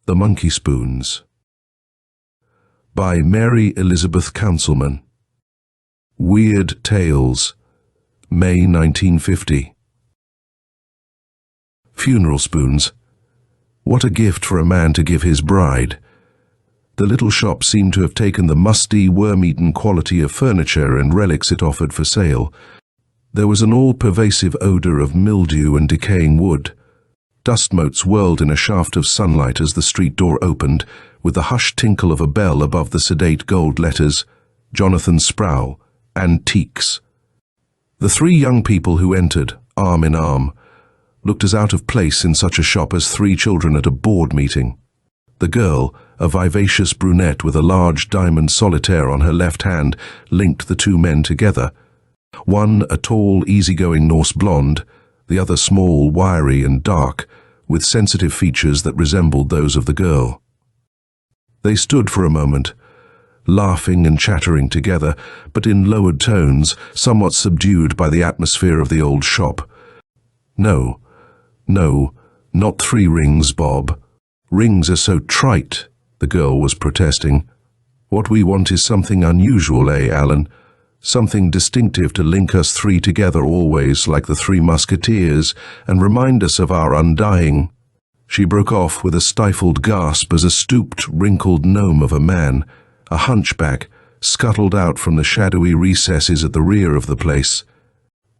The Monkey Spoons by Mary Elizabeth Counselman. Weird Tales, May 1950. Funeral spoons. What a gift for a man to give his bride. The little shop seemed to have taken the musty, worm-eaten quality of furniture and relics it offered for sale. There was an all-pervasive odor of mildew and decaying wood. Dust motes whirled in a shaft of sunlight as the street door opened, with the hushed tinkle of a bell above the sedate gold letters, Jonathan Sproul, Antiques. The three young people who entered, arm in arm, looked as out of place in such a shop as three children at a board meeting. The girl, a vivacious brunette with a large diamond solitaire on her left hand, linked the two men together. One a tall, easygoing Norse blonde, the other small, wiry and dark, with sensitive features that resembled those of the girl. They stood for a moment, laughing and chattering together, but in lowered tones, somewhat subdued by the atmosphere of the old shop. No, not 3 rings, Bob. Rings are so trite, the girl was protesting. What we want is something unusual, Alan? Something distinctive to link us three together always, like the 3 Musketeers, and remind us of our undying. She broke off with a stifled gasp as a stooped, wrinkled gnome of a man, a hunchback, scuttled out from the shadowy recesses at the rear of the place.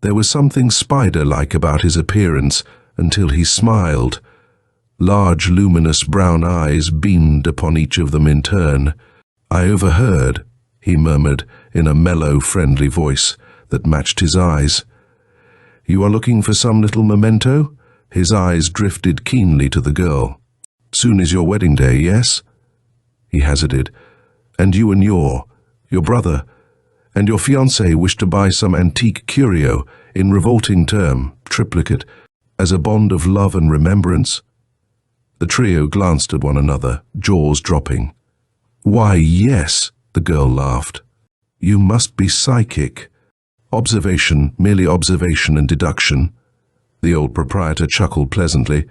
There was something spider-like about his appearance until he smiled. Large, luminous brown eyes beamed upon each of them in turn. "I overheard," he murmured in a mellow, friendly voice that matched his eyes. "You are looking for some little memento?" His eyes drifted keenly to the girl. "Soon is your wedding day, yes?" He hazarded. "And you and your brother and your fiancé wish to buy some antique curio in revolting term, triplicate, as a bond of love and remembrance?" The trio glanced at one another, jaws dropping. "Why, yes," the girl laughed. "You must be psychic." "Observation, merely observation and deduction." The old proprietor chuckled pleasantly.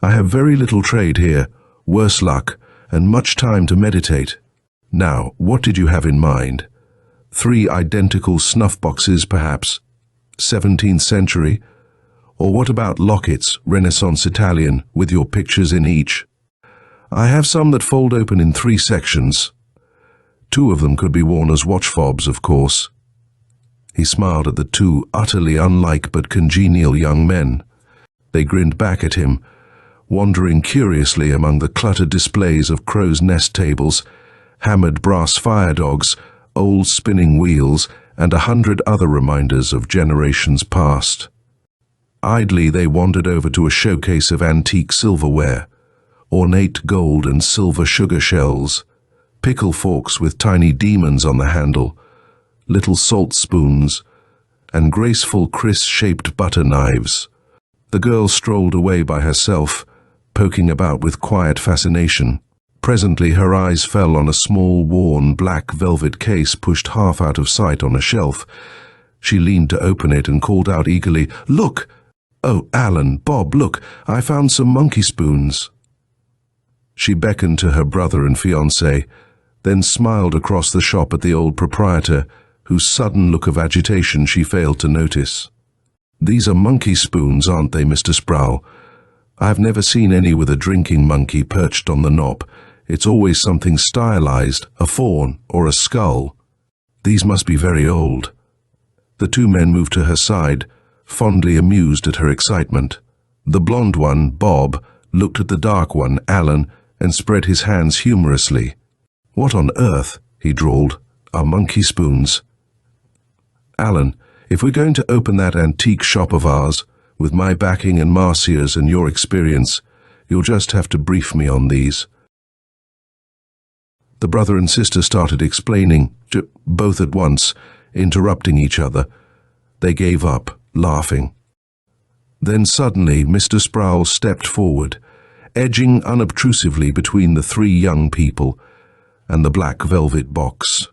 "I have very little trade here, worse luck, and much time to meditate. Now, what did you have in mind? 3 identical snuff boxes, perhaps? 17th century? Or what about lockets, Renaissance Italian, with your pictures in each? I have some that fold open in 3 sections. 2 of them could be worn as watch fobs, of course." He smiled at the 2 utterly unlike but congenial young men. They grinned back at him, wandering curiously among the cluttered displays of crow's nest tables, hammered brass fire dogs, old spinning wheels, and 100 other reminders of generations past. Idly they wandered over to a showcase of antique silverware, ornate gold and silver sugar shells, pickle forks with tiny demons on the handle, little salt spoons, and graceful kriss-shaped butter knives. The girl strolled away by herself, poking about with quiet fascination. Presently her eyes fell on a small, worn, black velvet case pushed half out of sight on a shelf. She leaned to open it and called out eagerly, "Look! Oh, Alan, Bob, look, I found some monkey spoons." She beckoned to her brother and fiancé, then smiled across the shop at the old proprietor, whose sudden look of agitation she failed to notice. "These are monkey spoons, aren't they, Mr. Sproul? I've never seen any with a drinking monkey perched on the knob. It's always something stylized, a fawn or a skull. These must be very old." The 2 men moved to her side, fondly amused at her excitement. The blonde one, Bob, looked at the dark one, Alan, and spread his hands humorously. "What on earth," he drawled, "are monkey spoons?" "Alan, if we're going to open that antique shop of ours, with my backing and Marcia's and your experience, you'll just have to brief me on these." The brother and sister started explaining, both at once, interrupting each other. They gave up, laughing. Then suddenly Mr. Sproul stepped forward, edging unobtrusively between the 3 young people and the black velvet box.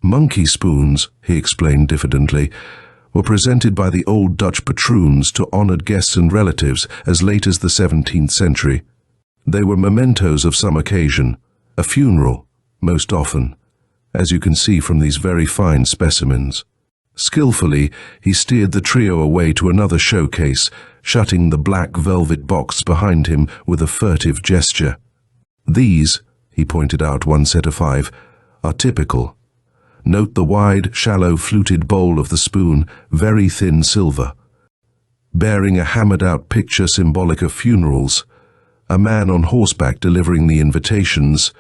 "Monkey spoons," he explained diffidently, were presented by the old Dutch patroons to honored guests and relatives as late as the 17th century. They were mementos of some occasion, a funeral, most often, as you can see from these very fine specimens. Skillfully, he steered the trio away to another showcase, shutting the black velvet box behind him with a furtive gesture. These, he pointed out one set of 5, are typical. Note the wide, shallow, fluted bowl of the spoon, very thin silver. Bearing a hammered-out picture symbolic of funerals, a man on horseback delivering the invitations,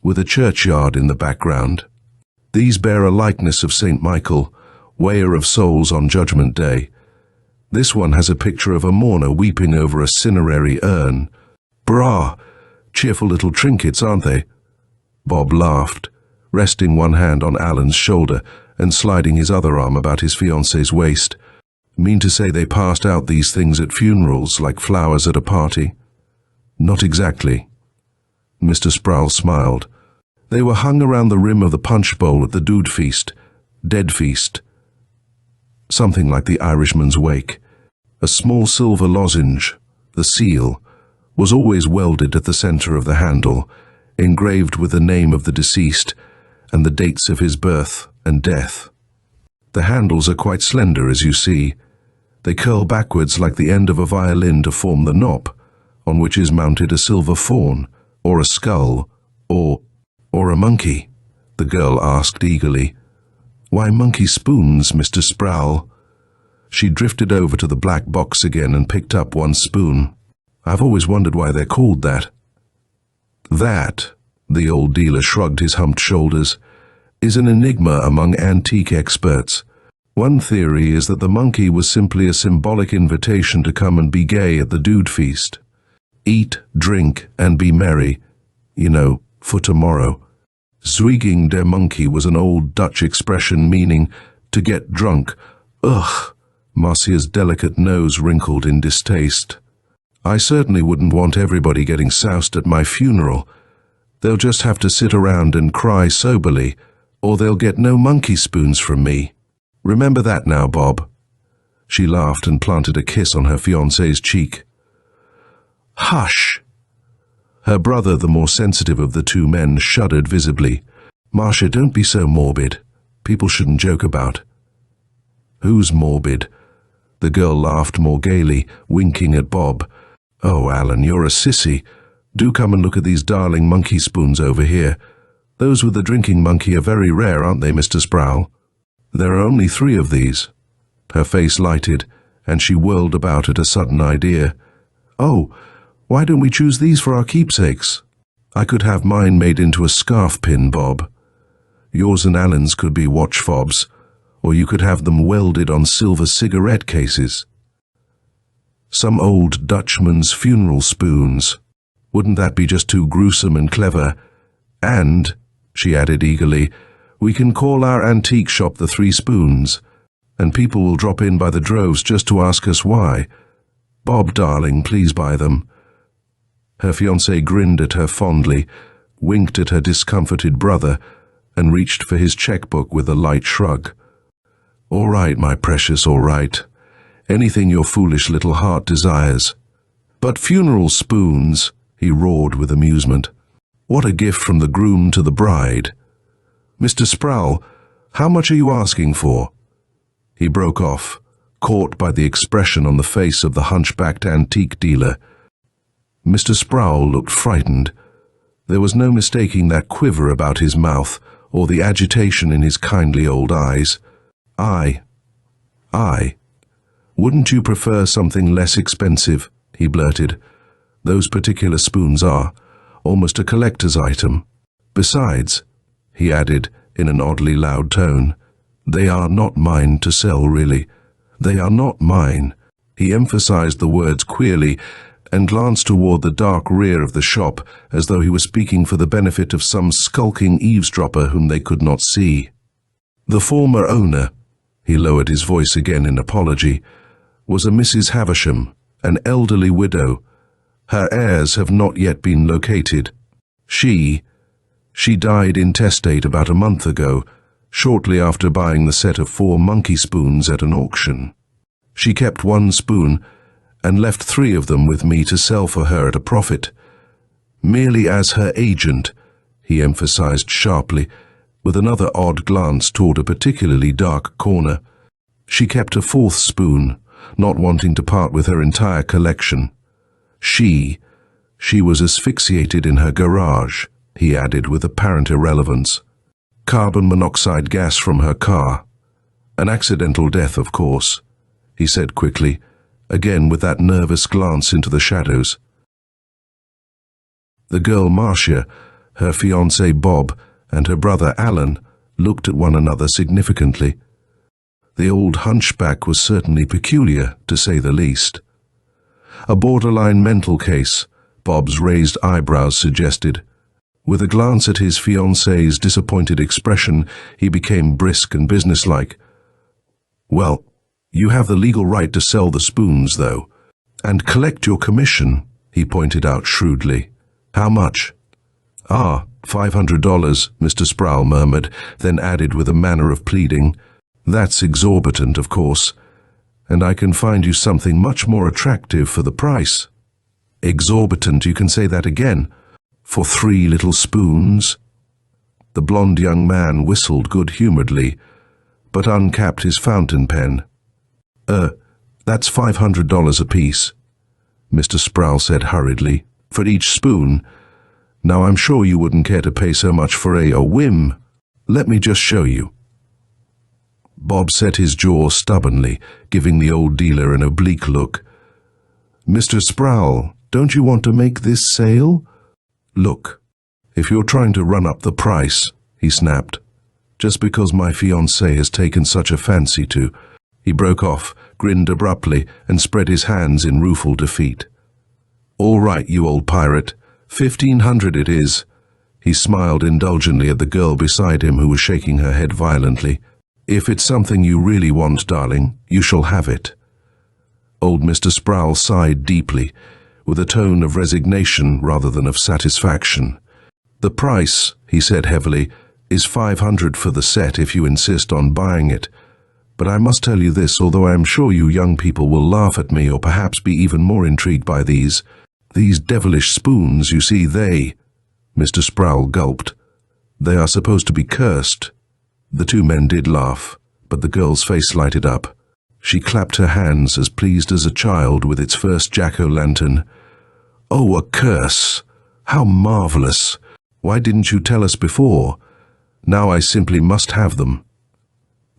with a churchyard in the background. These bear a likeness of St. Michael, weigher of souls on Judgment Day. This one has a picture of a mourner weeping over a cinerary urn. Brah! Cheerful little trinkets, aren't they? Bob laughed, resting one hand on Alan's shoulder and sliding his other arm about his fiancée's waist. Mean to say they passed out these things at funerals like flowers at a party? Not exactly. Mr. Sproul smiled. They were hung around the rim of the punch bowl at the dude feast, dead feast. Something like the Irishman's wake. A small silver lozenge, the seal, was always welded at the center of the handle, engraved with the name of the deceased and the dates of his birth and death. The handles are quite slender, as you see. They curl backwards like the end of a violin to form the knob, on which is mounted a silver fawn, or a skull, or a monkey, the girl asked eagerly. Why monkey spoons, Mr. Sproul? She drifted over to the black box again and picked up one spoon. I've always wondered why they're called that. That, the old dealer shrugged his humped shoulders, is an enigma among antique experts. One theory is that the monkey was simply a symbolic invitation to come and be gay at the dude feast. Eat, drink, and be merry, for tomorrow. Zwieging der Monkey was an old Dutch expression meaning to get drunk. Ugh! Marcia's delicate nose wrinkled in distaste. I certainly wouldn't want everybody getting soused at my funeral. They'll just have to sit around and cry soberly, or they'll get no monkey spoons from me. Remember that now, Bob. She laughed and planted a kiss on her fiancé's cheek. Hush! Her brother, the more sensitive of the two men, shuddered visibly. Marcia, don't be so morbid. People shouldn't joke about. Who's morbid? The girl laughed more gaily, winking at Bob. Oh, Alan, you're a sissy. Do come and look at these darling monkey spoons over here. Those with the drinking monkey are very rare, aren't they, Mr. Sproul? There are only 3 of these. Her face lighted, and she whirled about at a sudden idea. Oh, why don't we choose these for our keepsakes? I could have mine made into a scarf pin, Bob. Yours and Alan's could be watch fobs, or you could have them welded on silver cigarette cases. Some old Dutchman's funeral spoons. Wouldn't that be just too gruesome and clever? And, she added eagerly, we can call our antique shop the 3 Spoons, and people will drop in by the droves just to ask us why. Bob, darling, please buy them. Her fiancé grinned at her fondly, winked at her discomforted brother, and reached for his checkbook with a light shrug. All right, my precious, all right. Anything your foolish little heart desires. But funeral spoons, he roared with amusement. What a gift from the groom to the bride. Mr. Sproul, how much are you asking for? He broke off, caught by the expression on the face of the hunchbacked antique dealer. Mr. Sproul looked frightened. There was no mistaking that quiver about his mouth or the agitation in his kindly old eyes. I. Wouldn't you prefer something less expensive? He blurted. Those particular spoons are almost a collector's item. Besides, he added in an oddly loud tone, they are not mine to sell, really. They are not mine. He emphasized the words queerly and glanced toward the dark rear of the shop as though he was speaking for the benefit of some skulking eavesdropper whom they could not see. The former owner, he lowered his voice again in apology, was a Mrs. Havisham, an elderly widow. Her heirs have not yet been located. She died intestate about a month ago, shortly after buying the set of 4 monkey spoons at an auction. She kept 1 spoon and left 3 of them with me to sell for her at a profit. Merely as her agent, he emphasized sharply, with another odd glance toward a particularly dark corner. She kept a fourth spoon, not wanting to part with her entire collection. She was asphyxiated in her garage, he added with apparent irrelevance. Carbon monoxide gas from her car. An accidental death, of course, he said quickly, again with that nervous glance into the shadows. The girl Marcia, her fiancé Bob, and her brother Alan looked at one another significantly. The old hunchback was certainly peculiar, to say the least. A borderline mental case, Bob's raised eyebrows suggested. With a glance at his fiancée's disappointed expression, he became brisk and businesslike. Well, you have the legal right to sell the spoons, though, and collect your commission, he pointed out shrewdly. How much? $500, Mr. Sproul murmured, then added with a manner of pleading. That's exorbitant, of course, and I can find you something much more attractive for the price. Exorbitant, you can say that again. For 3 little spoons? The blond young man whistled good-humoredly, but uncapped his fountain pen. That's $500 apiece, Mr. Sproul said hurriedly, for each spoon. Now I'm sure you wouldn't care to pay so much for a whim. Let me just show you. Bob set his jaw stubbornly, giving the old dealer an oblique look. Mr. Sproul, don't you want to make this sale? Look, if you're trying to run up the price, he snapped, just because my fiancée has taken such a fancy to. He broke off, grinned abruptly, and spread his hands in rueful defeat. All right, you old pirate, $1,500 it is. He smiled indulgently at the girl beside him who was shaking her head violently. If it's something you really want, darling, you shall have it. Old Mr. Sproul sighed deeply, with a tone of resignation rather than of satisfaction. The price, he said heavily, is $500 for the set if you insist on buying it. But I must tell you this, although I am sure you young people will laugh at me or perhaps be even more intrigued by these devilish spoons, you see, Mr. Sproul gulped. They are supposed to be cursed. The two men did laugh, but the girl's face lighted up. She clapped her hands as pleased as a child with its first jack-o'-lantern. Oh, a curse! How marvelous! Why didn't you tell us before? Now I simply must have them.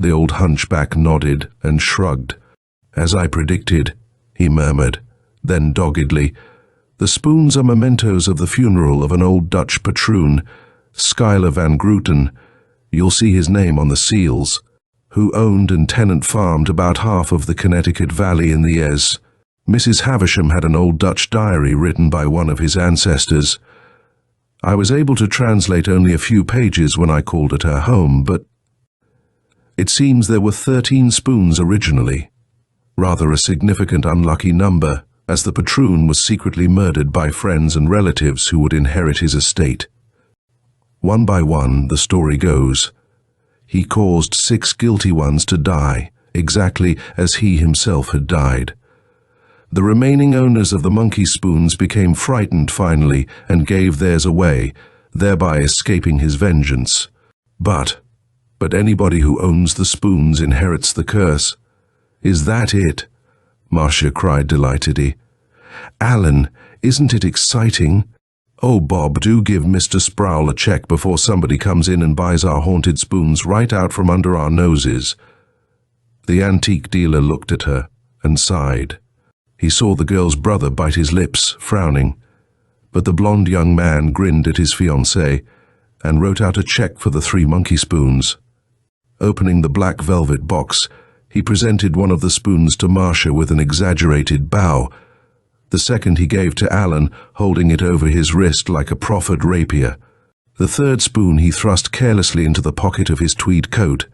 The old hunchback nodded and shrugged. As I predicted, he murmured, then doggedly, the spoons are mementos of the funeral of an old Dutch patroon, Schuyler van Grooten, you'll see his name on the seals, who owned and tenant-farmed about half of the Connecticut Valley in the Ees. Mrs. Havisham had an old Dutch diary written by one of his ancestors. I was able to translate only a few pages when I called at her home, but it seems there were 13 spoons originally. Rather a significant unlucky number, as the patroon was secretly murdered by friends and relatives who would inherit his estate. One by one, the story goes, he caused 6 guilty ones to die, exactly as he himself had died. The remaining owners of the monkey spoons became frightened finally and gave theirs away, thereby escaping his vengeance. But anybody who owns the spoons inherits the curse. Is that it? Marcia cried delightedly. Alan, isn't it exciting? Oh, Bob, do give Mr. Sproul a check before somebody comes in and buys our haunted spoons right out from under our noses. The antique dealer looked at her and sighed. He saw the girl's brother bite his lips, frowning, but the blond young man grinned at his fiancée and wrote out a check for the 3 monkey spoons. Opening the black velvet box, he presented one of the spoons to Marcia with an exaggerated bow. The second he gave to Alan, holding it over his wrist like a proffered rapier. The 3rd spoon he thrust carelessly into the pocket of his tweed coat.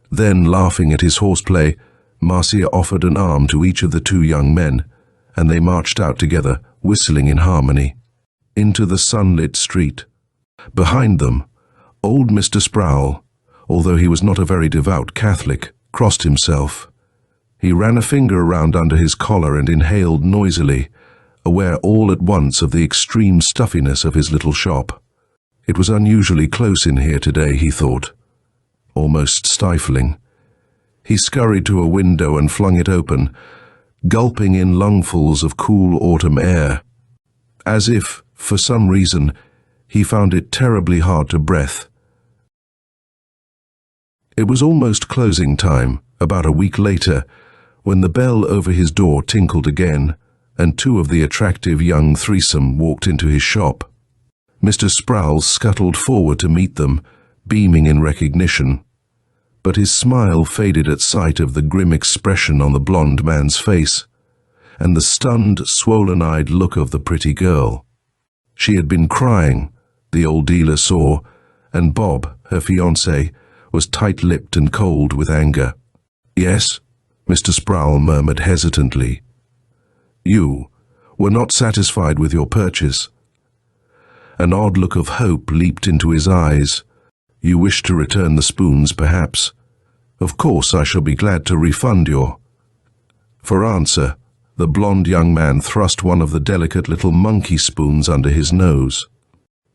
Then, laughing at his horseplay, Marcia offered an arm to each of the 2 young men, and they marched out together, whistling in harmony, into the sunlit street. Behind them, old Mr. Sproul, although he was not a very devout Catholic, crossed himself. He ran a finger around under his collar and inhaled noisily, aware all at once of the extreme stuffiness of his little shop. It was unusually close in here today, he thought, almost stifling. He scurried to a window and flung it open, gulping in lungfuls of cool autumn air, as if, for some reason, he found it terribly hard to breathe. It was almost closing time, about a week later, when the bell over his door tinkled again, and two of the attractive young threesome walked into his shop. Mr. Sproul scuttled forward to meet them, beaming in recognition, but his smile faded at sight of the grim expression on the blond man's face, and the stunned, swollen-eyed look of the pretty girl. She had been crying, the old dealer saw, and Bob, her fiancé, was tight-lipped and cold with anger. "Yes?" Mr. Sproul murmured hesitantly. "You were not satisfied with your purchase." An odd look of hope leaped into his eyes. "You wish to return the spoons, perhaps? Of course I shall be glad to refund your—" For answer, the blond young man thrust one of the delicate little monkey spoons under his nose,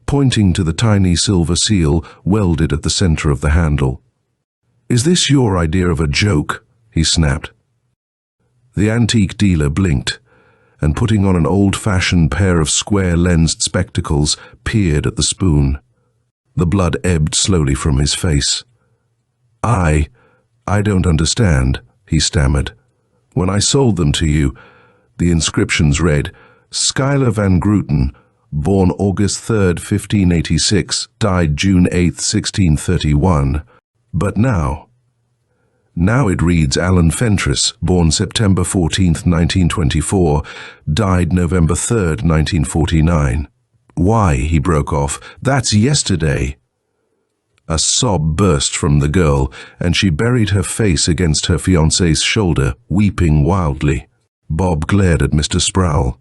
pointing to the tiny silver seal welded at the center of the handle. "Is this your idea of a joke?" he snapped. The antique dealer blinked, and putting on an old-fashioned pair of square-lensed spectacles, peered at the spoon. The blood ebbed slowly from his face. I don't understand," he stammered. "When I sold them to you, the inscriptions read, Schuyler Van Grooten, born August 3rd, 1586, died June 8th, 1631. But now it reads Alan Fentress, born September 14th, 1924, died November 3rd, 1949. Why," he broke off, "that's yesterday." A sob burst from the girl, and she buried her face against her fiancé's shoulder, weeping wildly. Bob glared at Mr. Sproul.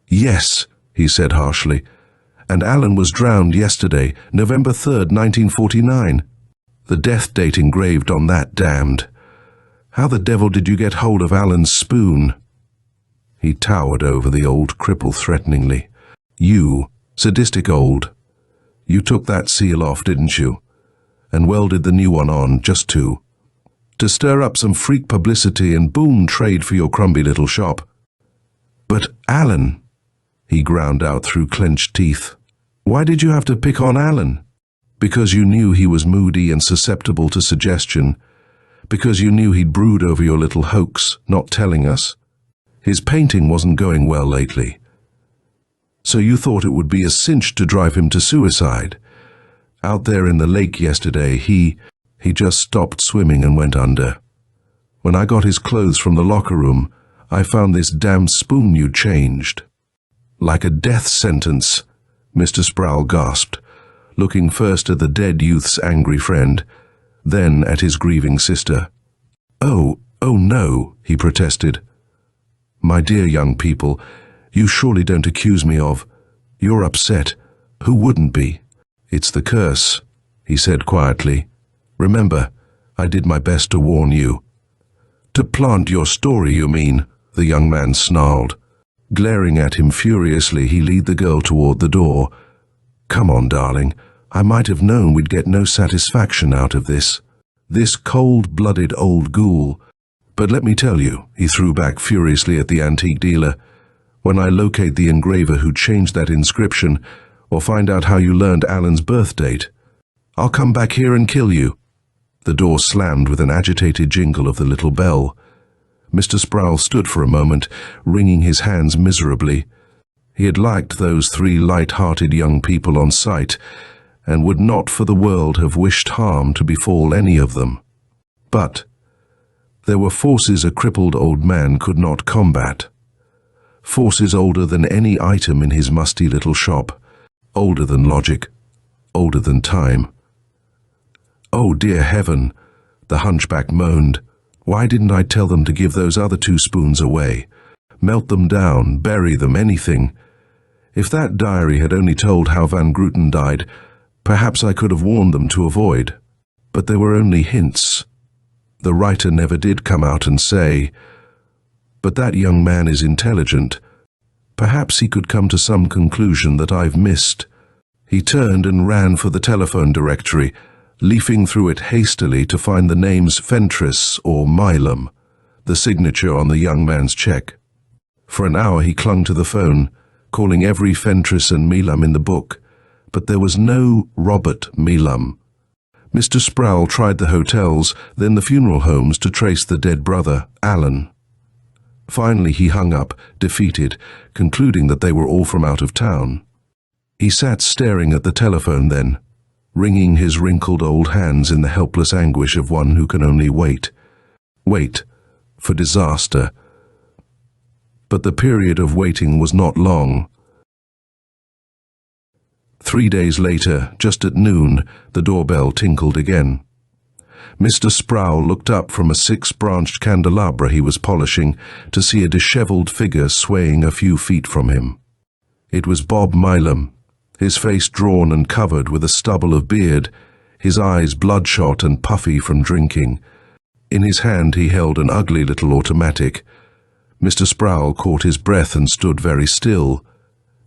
"Yes," he said harshly, "and Alan was drowned yesterday, November 3rd, 1949. The death date engraved on that damned. How the devil did you get hold of Alan's spoon?" He towered over the old cripple threateningly. "You, sadistic old. You took that seal off, didn't you? And welded the new one on, just to stir up some freak publicity and boom, trade for your crumby little shop." "But Alan," he ground out through clenched teeth. "Why did you have to pick on Alan?" "Because you knew he was moody and susceptible to suggestion. Because you knew he'd brood over your little hoax, not telling us. His painting wasn't going well lately. So you thought it would be a cinch to drive him to suicide. Out there in the lake yesterday, he just stopped swimming and went under. When I got his clothes from the locker room, I found this damn spoon you changed." "Like a death sentence," Mr. Sproul gasped, looking first at the dead youth's angry friend, then at his grieving sister. Oh no," he protested. "My dear young people, you surely don't accuse me of—" "You're upset. Who wouldn't be?" "It's the curse," he said quietly. "Remember, I did my best to warn you." "To plant your story, you mean?" the young man snarled. Glaring at him furiously, he led the girl toward the door. "Come on, darling. I might have known we'd get no satisfaction out of this. This cold-blooded old ghoul. But let me tell you," he threw back furiously at the antique dealer, "when I locate the engraver who changed that inscription, or find out how you learned Alan's birth date, I'll come back here and kill you." The door slammed with an agitated jingle of the little bell. Mr. Sproul stood for a moment, wringing his hands miserably. He had liked those three light-hearted young people on sight, and would not for the world have wished harm to befall any of them. But there were forces a crippled old man could not combat. Forces older than any item in his musty little shop, older than logic, older than time. "Oh, dear heaven," the hunchback moaned. "Why didn't I tell them to give those other two spoons away? Melt them down, bury them, anything. If that diary had only told how Van Grooten died, perhaps I could have warned them to avoid. But they were only hints. The writer never did come out and say, 'But that young man is intelligent. Perhaps he could come to some conclusion that I've missed. He turned and ran for the telephone directory, leafing through it hastily to find the names Fentress or Milam, the signature on the young man's check. For an hour he clung to the phone, calling every Fentress and Milam in the book, but there was no Robert Milam. Mr. Sproul tried the hotels, then the funeral homes to trace the dead brother, Alan. Finally he hung up, defeated, concluding that they were all from out of town. He sat staring at the telephone then, wringing his wrinkled old hands in the helpless anguish of one who can only wait. Wait for disaster. But the period of waiting was not long. 3 days later, just at noon, the doorbell tinkled again. Mr. Sproul looked up from a 6-branched candelabra he was polishing to see a disheveled figure swaying a few feet from him. It was Bob Milam, his face drawn and covered with a stubble of beard, his eyes bloodshot and puffy from drinking. In his hand he held an ugly little automatic. Mr. Sproul caught his breath and stood very still.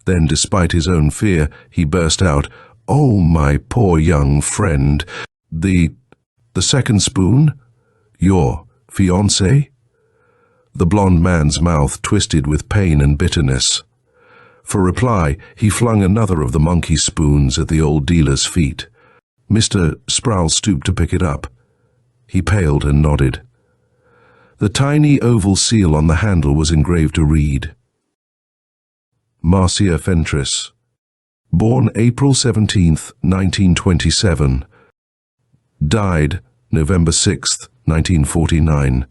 Then, despite his own fear, he burst out, "Oh, my poor young friend. The second spoon? Your fiancé?" The blond man's mouth twisted with pain and bitterness. For reply, he flung another of the monkey spoons at the old dealer's feet. Mr. Sproul stooped to pick it up. He paled and nodded. The tiny oval seal on the handle was engraved to read, Marcia Fentress, born April 17th, 1927, died November 6th, 1949.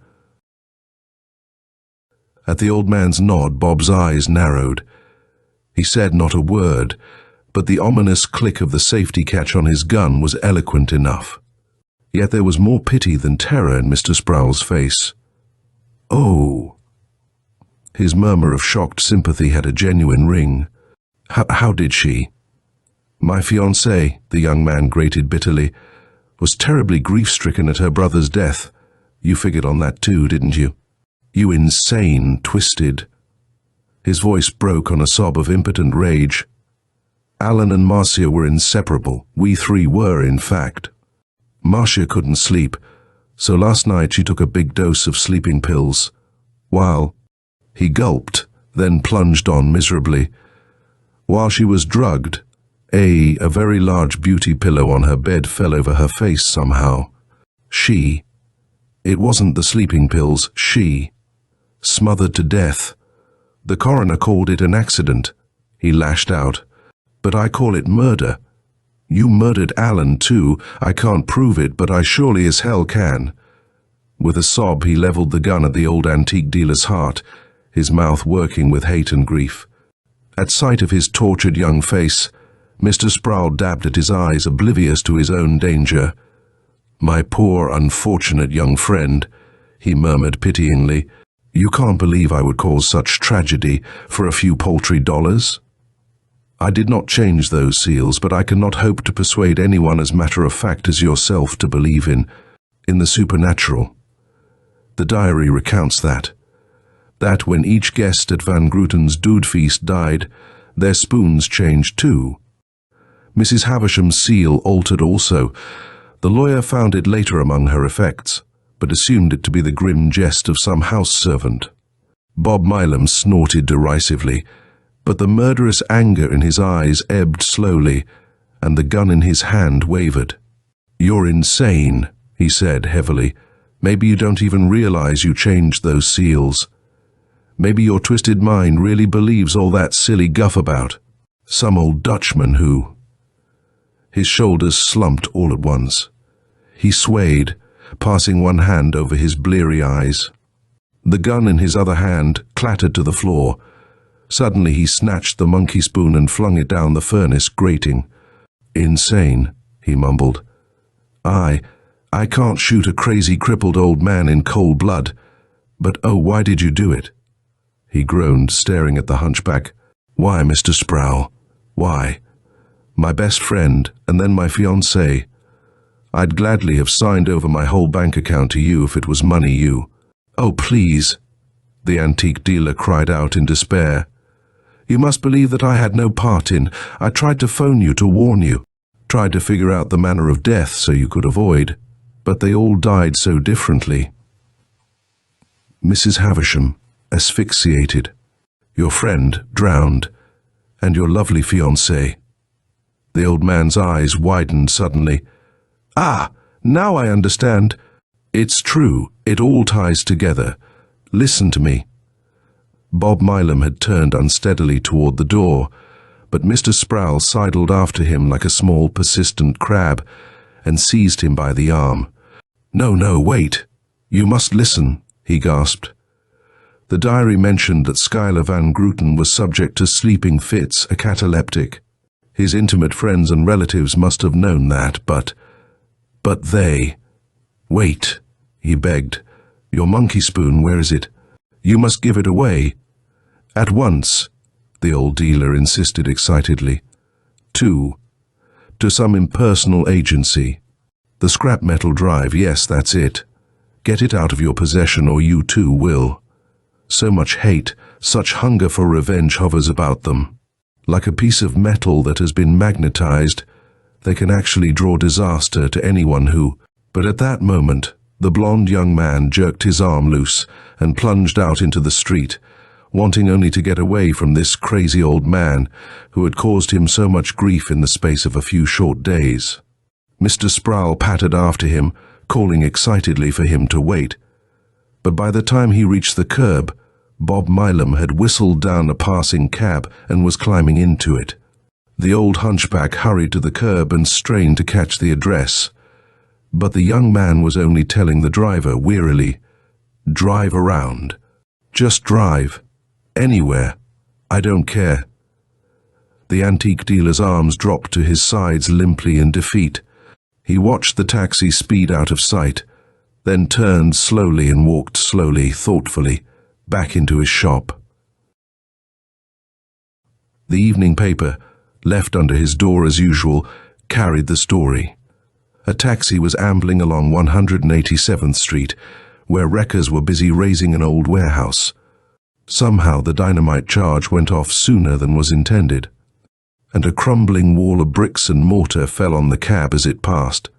At the old man's nod, Bob's eyes narrowed. He said not a word, but the ominous click of the safety catch on his gun was eloquent enough. Yet there was more pity than terror in Mr. Sproul's face. "Oh." His murmur of shocked sympathy had a genuine ring. How did she? "My fiancée," the young man grated bitterly, "was terribly grief-stricken at her brother's death. You figured on that too, didn't you? You insane, twisted." His voice broke on a sob of impotent rage. "Alan and Marcia were inseparable. We three were, in fact. Marcia couldn't sleep, so last night she took a big dose of sleeping pills. While..." He gulped, then plunged on miserably. "While she was drugged, a very large beauty pillow on her bed fell over her face somehow. It wasn't the sleeping pills, smothered to death. The coroner called it an accident." He lashed out. "But I call it murder. You murdered Alan too. I can't prove it, but I surely as hell can." With a sob, he leveled the gun at the old antique dealer's heart, his mouth working with hate and grief. At sight of his tortured young face, Mr. Sproul dabbed at his eyes, oblivious to his own danger. "My poor, unfortunate young friend," he murmured pityingly. "You can't believe I would cause such tragedy for a few paltry dollars? I did not change those seals, but I cannot hope to persuade anyone as matter-of-fact as yourself to believe in the supernatural. The diary recounts that when each guest at Van Gruten's dude feast died, their spoons changed too. Mrs. Havisham's seal altered also. The lawyer found it later among her effects, but assumed it to be the grim jest of some house servant." Bob Milam snorted derisively, but the murderous anger in his eyes ebbed slowly, and the gun in his hand wavered. "You're insane," he said heavily. "Maybe you don't even realize you changed those seals. Maybe your twisted mind really believes all that silly guff about some old Dutchman who..." His shoulders slumped all at once. He swayed, passing one hand over his bleary eyes. The gun in his other hand clattered to the floor. Suddenly he snatched the monkey spoon and flung it down the furnace, grating. "Insane," he mumbled. I can't shoot a crazy crippled old man in cold blood. But oh, why did you do it?" He groaned, staring at the hunchback. "Why, Mr. Sproul? Why? My best friend, and then my fiancée. I'd gladly have signed over my whole bank account to you if it was money you..." "Oh, please," the antique dealer cried out in despair. You must believe that I had no part in. I tried to phone you to warn you. Tried to figure out the manner of death so you could avoid. But they all died so differently. Mrs. Havisham, asphyxiated. Your friend, drowned. And your lovely fiancé. The old man's eyes widened suddenly. Ah, now I understand. It's true, it all ties together. Listen to me. Bob Milam had turned unsteadily toward the door, but Mr. Sproul sidled after him like a small, persistent crab and seized him by the arm. No, wait. You must listen, he gasped. The diary mentioned that Schuyler Van Grooten was subject to sleeping fits, a cataleptic. His intimate friends and relatives must have known that, but they... Wait, he begged. Your monkey spoon, where is it? You must give it away. At once, the old dealer insisted excitedly. To some impersonal agency. The scrap metal drive, yes, that's it. Get it out of your possession or you too will. So much hate, such hunger for revenge hovers about them. Like a piece of metal that has been magnetized, they can actually draw disaster to anyone who... But at that moment, the blond young man jerked his arm loose and plunged out into the street, wanting only to get away from this crazy old man who had caused him so much grief in the space of a few short days. Mr. Sproul pattered after him, calling excitedly for him to wait. But by the time he reached the curb, Bob Milam had whistled down a passing cab and was climbing into it. The old hunchback hurried to the curb and strained to catch the address. But the young man was only telling the driver wearily, "Drive around. Just drive. Anywhere. I don't care." The antique dealer's arms dropped to his sides limply in defeat. He watched the taxi speed out of sight, then turned slowly and walked slowly, thoughtfully, back into his shop. The evening paper, left under his door as usual, carried the story. A taxi was ambling along 187th Street, where wreckers were busy raising an old warehouse. Somehow the dynamite charge went off sooner than was intended, and a crumbling wall of bricks and mortar fell on the cab as it passed.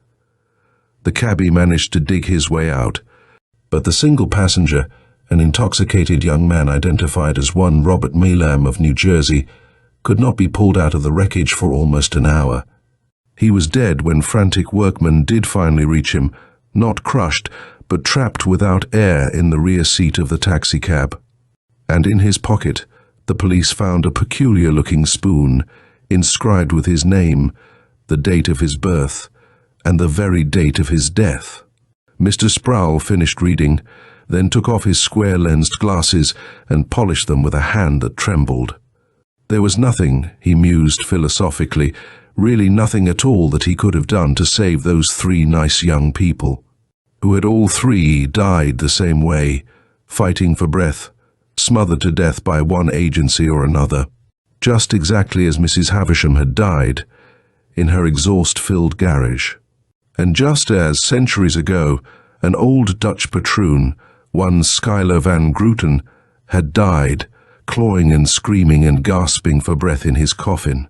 The cabbie managed to dig his way out, but the single passenger, an intoxicated young man identified as one Robert Milam of New Jersey, could not be pulled out of the wreckage for almost an hour. He was dead when frantic workmen did finally reach him, not crushed, but trapped without air in the rear seat of the taxicab. And in his pocket, the police found a peculiar-looking spoon, inscribed with his name, the date of his birth, and the very date of his death. Mr. Sproul finished reading, then took off his square-lensed glasses and polished them with a hand that trembled. There was nothing, he mused philosophically, really nothing at all that he could have done to save those three nice young people, who had all three died the same way, fighting for breath, smothered to death by one agency or another, just exactly as Mrs. Havisham had died, in her exhaust-filled garage. And just as, centuries ago, an old Dutch patroon, one Schuyler Van Grooten, had died, clawing and screaming and gasping for breath in his coffin,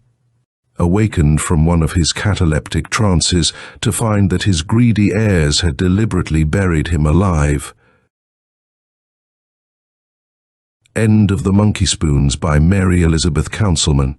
awakened from one of his cataleptic trances to find that his greedy heirs had deliberately buried him alive. End of The Monkey Spoons by Mary Elizabeth Counselman.